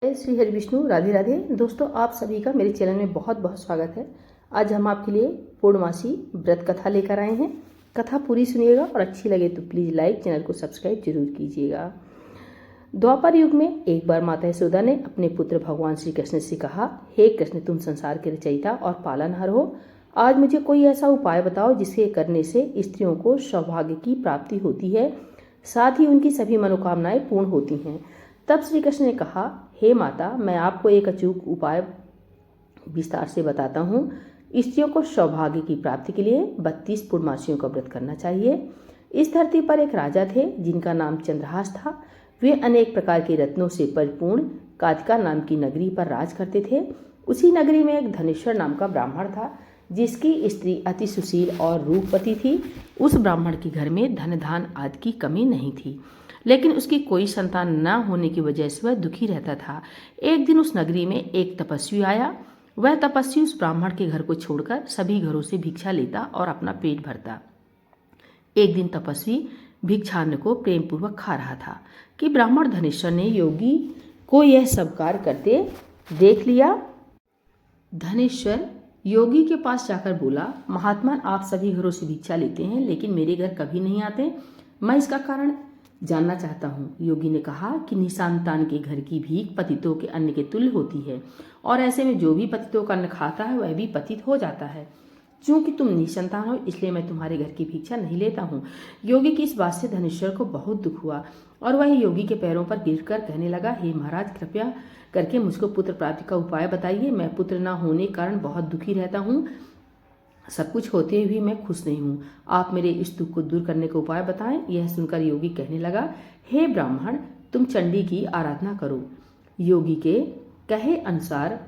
श्री हरि विष्णु, राधे राधे। दोस्तों, आप सभी का मेरे चैनल में बहुत बहुत स्वागत है। आज हम आपके लिए पूर्णमासी व्रत कथा लेकर आए हैं। कथा पूरी सुनिएगा और अच्छी लगे तो प्लीज़ लाइक, चैनल को सब्सक्राइब जरूर कीजिएगा। द्वापर युग में एक बार माता यशोदा ने अपने पुत्र भगवान श्री कृष्ण से कहा, हे कृष्ण, तुम संसार के रचयिता और पालनहार हो। आज मुझे कोई ऐसा उपाय बताओ जिसके करने से स्त्रियों को सौभाग्य की प्राप्ति होती है, साथ ही उनकी सभी मनोकामनाएं पूर्ण होती हैं। तब श्री कृष्ण ने कहा, हे माता, मैं आपको एक अचूक उपाय विस्तार से बताता हूँ। स्त्रियों को सौभाग्य की प्राप्ति के लिए 32 पूर्णमासियों का व्रत करना चाहिए। इस धरती पर एक राजा थे जिनका नाम चंद्रहास था। वे अनेक प्रकार के रत्नों से परिपूर्ण कातिका नाम की नगरी पर राज करते थे। उसी नगरी में एक धनेश्वर नाम का ब्राह्मण था जिसकी स्त्री अति सुशील और रूपवती थी। उस ब्राह्मण के घर में धन धान आदि की कमी नहीं थी, लेकिन उसकी कोई संतान न होने की वजह से वह दुखी रहता था। एक दिन उस नगरी में एक तपस्वी आया। वह तपस्वी उस ब्राह्मण के घर को छोड़कर सभी घरों से भिक्षा लेता और अपना पेट भरता। एक दिन तपस्वी भिक्षान्न को प्रेम पूर्वक खा रहा था कि ब्राह्मण धनेश्वर ने योगी को यह सब कार्य करते देख लिया। धनेश्वर योगी के पास जाकर बोला, महात्मा, आप सभी घरों से भिक्षा लेते हैं लेकिन मेरे घर कभी नहीं आते। मैं इसका कारण जानना चाहता हूँ। योगी ने कहा कि निसंतान के घर की भीख पतितों के अन्न के तुल्य होती है और ऐसे में जो भी पतितों का अन्न खाता है वह भी पतित हो जाता है। चूंकि तुम निसंतान हो इसलिए मैं तुम्हारे घर की भिक्षा नहीं लेता हूँ। योगी की इस बात से धनेश्वर को बहुत दुख हुआ और वह योगी के पैरों पर गिरकर कहने लगा, हे महाराज, कृपया करके मुझको पुत्र प्राप्ति का उपाय बताइए। मैं पुत्र न होने के कारण बहुत दुखी रहता हूँ। सब कुछ होते हुए मैं खुश नहीं हूँ। आप मेरे इस दुख को दूर करने का उपाय बताएं। यह सुनकर योगी कहने लगा, हे ब्राह्मण, तुम चंडी की आराधना करो। योगी के कहे अनुसार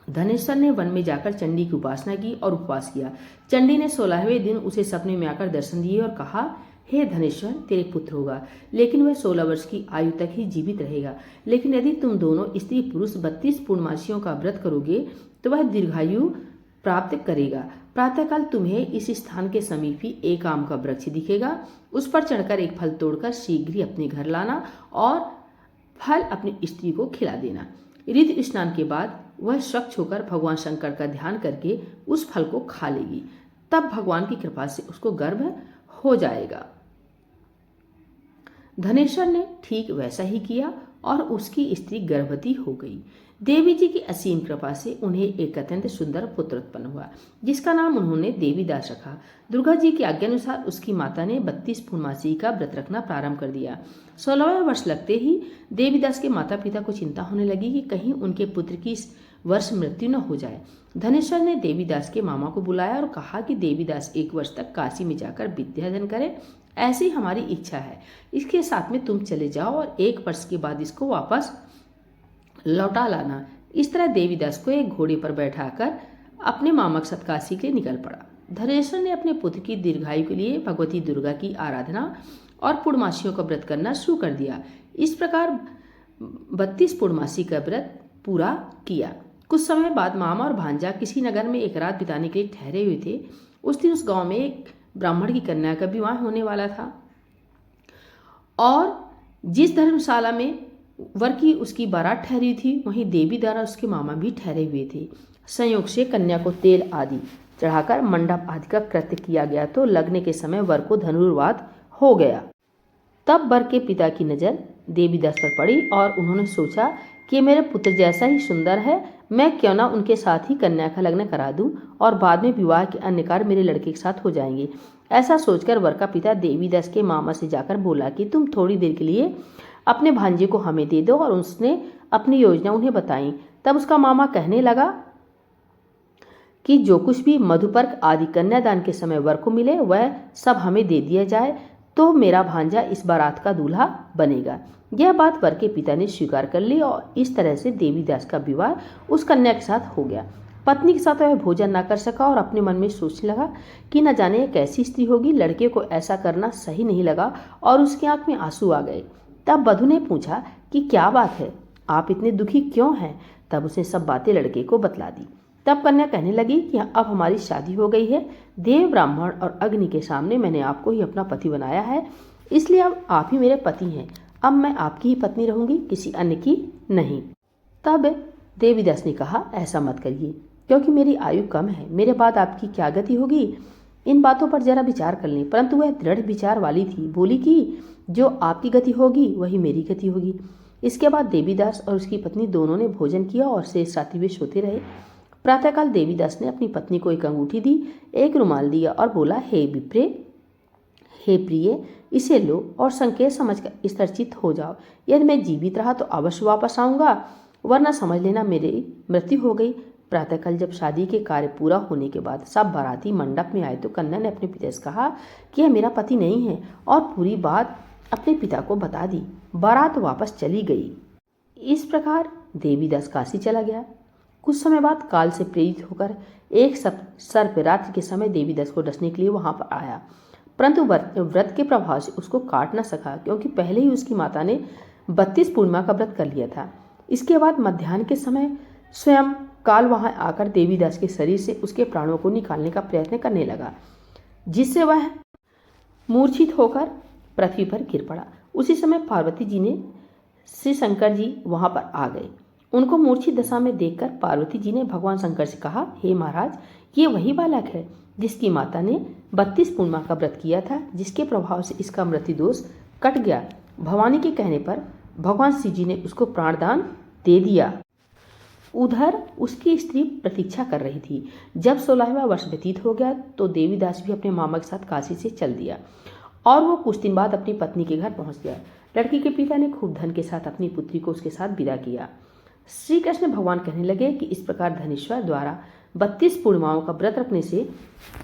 धनेश्वर ने वन में जाकर चंडी की उपासना की और उपवास किया। चंडी ने 16वें दिन उसे सपने में आकर दर्शन दिए और कहा, हे धनेश्वर, तेरे पुत्र होगा, लेकिन वह 16 वर्ष की आयु तक ही जीवित रहेगा। लेकिन यदि तुम दोनों स्त्री पुरुष 32 पूर्णमासियों का व्रत करोगे तो वह दीर्घायु प्राप्त करेगा। प्रातःकाल तुम्हें इस स्थान के समीप ही एक आम का वृक्ष दिखेगा। उस पर चढ़कर एक फल तोड़कर शीघ्र ही अपने घर लाना और फल अपनी स्त्री को खिला देना। ऋतु स्नान के बाद वह स्वच्छ होकर भगवान शंकर का ध्यान करके उस फल को खा लेगी। तब भगवान की कृपा से उसको गर्भ हो जाएगा। धनेश्वर ने ठीक वैसा ही किया और उसकी स्त्री गर्भवती हो गई। देवी जी की असीम कृपा से उन्हें एक अत्यंत सुंदर पुत्र उत्पन्न हुआ जिसका नाम उन्होंने देवीदास रखा। दुर्गा जी की आज्ञा अनुसार उसकी माता ने 32 पूर्णमासी का व्रत रखना प्रारंभ कर दिया। 16वें वर्ष लगते ही देवीदास के माता पिता को चिंता होने लगी कि कहीं उनके पुत्र की इस वर्ष मृत्यु न हो जाए। धनेश्वर ने देवीदास के मामा को बुलाया और कहा कि देवीदास 1 वर्ष तक काशी में जाकर विद्याध्ययन करे, ऐसी हमारी इच्छा है। इसके साथ में तुम चले जाओ और 1 वर्ष के बाद इसको वापस लौटा लाना। इस तरह देवीदास को एक घोड़े पर बैठाकर अपने मामा के साथ काशी के लिए निकल पड़ा। धनेश्वर ने अपने पुत्र की दीर्घायु के लिए भगवती दुर्गा की आराधना और पूर्णमासियों का व्रत करना शुरू कर दिया। इस प्रकार 32 पूर्णमासी का व्रत पूरा किया। कुछ समय बाद मामा और भांजा किसी नगर में एक रात बिताने के लिए ठहरे हुए थे। उस दिन उस गांव में एक ब्राह्मण की कन्या का विवाह होने वाला था और जिस धर्मशाला में वर की उसकी बारात ठहरी थी वहीं देवी द्वारा उसके मामा भी ठहरे हुए थे। संयोग से कन्या को तेल आदि चढ़ाकर मंडप आदि का कृत्य किया गया तो लगने के समय वर को धनुर्वात हो गया। तब वर के पिता की नज़र देवीदास पर पड़ी और उन्होंने सोचा कि मेरे पुत्र जैसा ही सुंदर है, मैं क्यों ना उनके साथ ही कन्या का लग्न करा दूं और बाद में विवाह के अन्य कार्य मेरे लड़के के साथ हो जाएंगे। ऐसा सोचकर वर का पिता देवीदास के मामा से जाकर बोला कि तुम थोड़ी देर के लिए अपने भांजे को हमें दे दो, और उसने अपनी योजना उन्हें बताई। तब उसका मामा कहने लगा कि जो कुछ भी मधुपर्क आदि कन्यादान के समय वर को मिले वह सब हमें दे दिया जाए तो मेरा भांजा इस बारात का दूल्हा बनेगा। यह बात वर के पिता ने स्वीकार कर ली और इस तरह से देवीदास का विवाह उस कन्या के साथ हो गया। पत्नी के साथ वह भोजन न कर सका और अपने मन में सोचने लगा कि न जाने कैसी स्त्री होगी। लड़के को ऐसा करना सही नहीं लगा और उसकी आंख में आंसू आ गए। तब वधू ने पूछा कि क्या बात है, आप इतने दुखी क्यों हैं? तब उसने सब बातें लड़के को बतला दी। तब कन्या कहने लगी कि अब हमारी शादी हो गई है। देव, ब्राह्मण और अग्नि के सामने मैंने आपको ही अपना पति बनाया है, इसलिए अब आप ही मेरे पति हैं। अब मैं आपकी ही पत्नी रहूंगी, किसी अन्य की नहीं। तब देवीदास ने कहा, ऐसा मत करिए, क्योंकि मेरी आयु कम है, मेरे बाद आपकी क्या गति होगी, इन बातों पर जरा विचार कर लें। परंतु वह दृढ़ विचार वाली थी, बोली कि जो आपकी गति होगी वही मेरी गति होगी। इसके बाद देवीदास और उसकी पत्नी दोनों ने भोजन किया और शेष रात्रि वे सोते रहे। प्रातःकाल देवीदास ने अपनी पत्नी को एक अंगूठी दी, एक रुमाल दिया और बोला, हे विप्रे, हे प्रिय, इसे लो और संकेत समझकर स्तरचित हो जाओ। यदि मैं जीवित रहा तो अवश्य वापस आऊंगा, वरना समझ लेना मेरी मृत्यु हो गई। प्रातःकाल जब शादी के कार्य पूरा होने के बाद सब बाराती मंडप में आए तो कन्या ने अपने पिता से कहा कि यह मेरा पति नहीं है, और पूरी बात अपने पिता को बता दी। बारात वापस चली गई। इस प्रकार देवीदास काशी चला गया। कुछ समय बाद काल से प्रेरित होकर एक सर्प रात्रि के समय देवीदास को डसने के लिए वहां पर आया, परंतु व्रत के प्रभाव से उसको काट न सका, क्योंकि पहले ही उसकी माता ने 32 पूर्णिमा का व्रत कर लिया था। इसके बाद मध्याह्न के समय स्वयं काल वहां आकर देवीदास के शरीर से उसके प्राणों को निकालने का प्रयत्न करने लगा, जिससे वह मूर्छित होकर पृथ्वी पर गिर पड़ा। उसी समय पार्वती जी ने श्री शंकर जी वहां पर आ गए। उनको मूर्छित दशा में देखकर पार्वती जी ने भगवान शंकर से कहा, हे महाराज, ये वही बालक है जिसकी माता ने 32 पूर्णिमा का व्रत किया था, जिसके प्रभाव से इसका मृत्यु दोष कट गया। भवानी के कहने पर भगवान शिव जी ने उसको प्राणदान दे दिया। उधर उसकी स्त्री प्रतीक्षा कर रही थी। जब 16वां वर्ष व्यतीत हो गया तो देवीदास भी अपने मामा के साथ काशी से चल दिया और वो कुछ दिन बाद अपनी पत्नी के घर पहुंच गया। लड़की के पिता ने खूब धन के साथ अपनी पुत्री को उसके साथ विदा किया। श्री कृष्ण भगवान कहने लगे कि इस प्रकार धनेश्वर द्वारा 32 पूर्णिमाओं का व्रत रखने से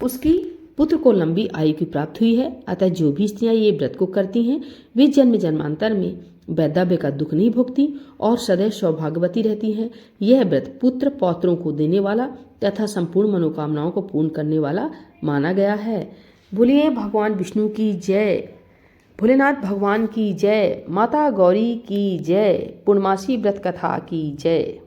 उसकी पुत्र को लंबी आयु की प्राप्त हुई है। अतः जो भी स्त्रियां ये व्रत को करती हैं वे जन्म जन्मांतर में वैधव्य का दुख नहीं भोगती और सदैव सौभाग्यवती रहती हैं। यह व्रत पुत्र पौत्रों को देने वाला तथा संपूर्ण मनोकामनाओं को पूर्ण करने वाला माना गया है। बोलिए भगवान विष्णु की जय, भोलेनाथ भगवान की जय, माता गौरी की जय, पूर्णमासी व्रत कथा की जय।